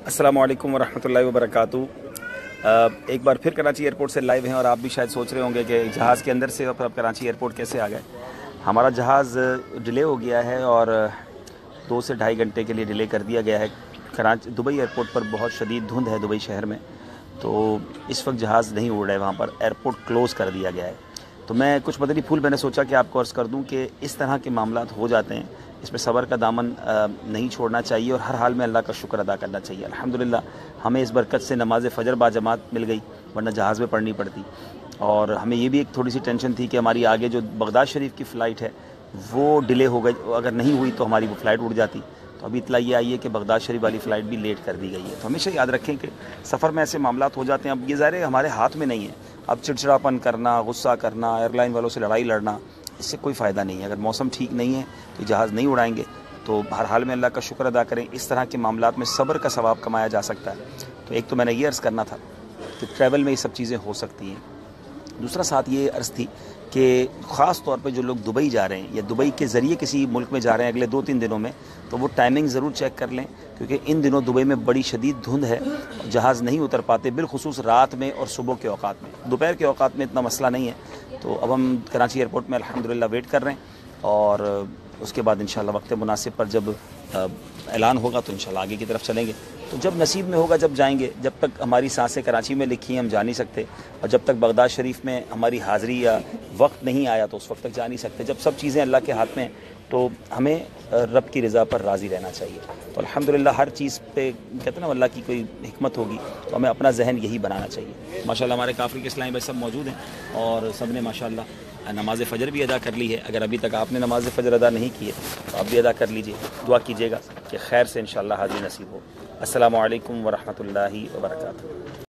अस्सलामु अलैकुम वरहमतुल्लाहि वबरकातुहू। एक बार फिर कराची एयरपोर्ट से लाइव हैं और आप भी शायद सोच रहे होंगे कि जहाज़ के अंदर से अब कराची एयरपोर्ट कैसे आ गए। हमारा जहाज़ डिले हो गया है और 2 से ढाई घंटे के लिए डिले कर दिया गया है। दुबई एयरपोर्ट पर बहुत शदीद धुंध है दुबई शहर में, तो इस वक्त जहाज़ नहीं उड़ रहा है, वहाँ पर एयरपोर्ट क्लोज़ कर दिया गया है। तो मैं कुछ मदनी फूल मैंने सोचा कि आपको अर्ज़ कर दूं कि इस तरह के मामलात हो जाते हैं, इसमें सब्र का दामन नहीं छोड़ना चाहिए और हर हाल में अल्लाह का शुक्र अदा करना चाहिए। अल्हम्दुलिल्लाह हमें इस बरकत से नमाज फ़जर बाजमात मिल गई, वरना जहाज़ में पढ़नी पड़ती। और हमें ये भी एक थोड़ी सी टेंशन थी कि हमारी आगे जो बगदाद शरीफ की फ़्लाइट है वो डिले हो गई, अगर नहीं हुई तो हमारी वो फ़्लाइट उड़ जाती। तो अभी इतला ये आई है कि बगदाद शरीफ वाली फ़्लाइट भी लेट कर दी गई है। तो हमेशा याद रखें कि सफ़र में ऐसे मामलात हो जाते हैं। अब ये ज़ाहिर है हमारे हाथ में नहीं है। अब चिड़चिड़ापन करना, गुस्सा करना, एयरलाइन वालों से लड़ाई लड़ना, इससे कोई फ़ायदा नहीं है। अगर मौसम ठीक नहीं है तो जहाज़ नहीं उड़ाएंगे। तो हर हाल में अल्लाह का शुक्र अदा करें। इस तरह के मामलात में सब्र का सवाब कमाया जा सकता है। तो एक तो मैंने ये अर्ज़ करना था कि ट्रैवल में ये सब चीज़ें हो सकती हैं। दूसरा साथ ये अर्ज़ थी कि ख़ास तौर पे जो लोग दुबई जा रहे हैं या दुबई के ज़रिए किसी मुल्क में जा रहे हैं अगले 2-3 दिनों में, तो वो टाइमिंग ज़रूर चेक कर लें, क्योंकि इन दिनों दुबई में बड़ी शदीद धुंध है, जहाज़ नहीं उतर पाते, बिलखुसूस रात में और सुबह के औकात में। दोपहर के औकात में इतना मसला नहीं है। तो अब हम कराची एयरपोर्ट में अल्हम्दुलिल्लाह वेट कर रहे हैं और उसके बाद इंशाल्लाह वक्त मुनासिब पर जब ऐलान होगा तो इंशाल्लाह आगे की तरफ चलेंगे। तो जब नसीब में होगा जब जाएंगे। जब तक हमारी सांसें कराची में लिखी हैं हम जा नहीं सकते, और जब तक बगदाद शरीफ में हमारी हाज़िरी या वक्त नहीं आया तो उस वक्त तक जा नहीं सकते। जब सब चीज़ें अल्लाह के हाथ में, तो हमें रब की रज़ा पर राज़ी रहना चाहिए। तो अल्हम्दुलिल्लाह हर चीज़ पे कहते हैं ना अल्लाह की कोई हिकमत होगी, तो हमें अपना जहन यही बनाना चाहिए। माशाल्लाह हमारे काफ़री के इस्लामी भाई सब मौजूद हैं और सब ने माशाल्लाह नमाज़ फ़जर भी अदा कर ली है। अगर अभी तक आपने नमाज़ फ़जर अदा नहीं की है तो आप भी अदा कर लीजिए। दुआ कीजिएगा कि खैर से इंशाल्लाह हाज़िरी नसीब हो। अस्सलामु अलैकुम वरहमतुल्लाहि वबरकातुहू।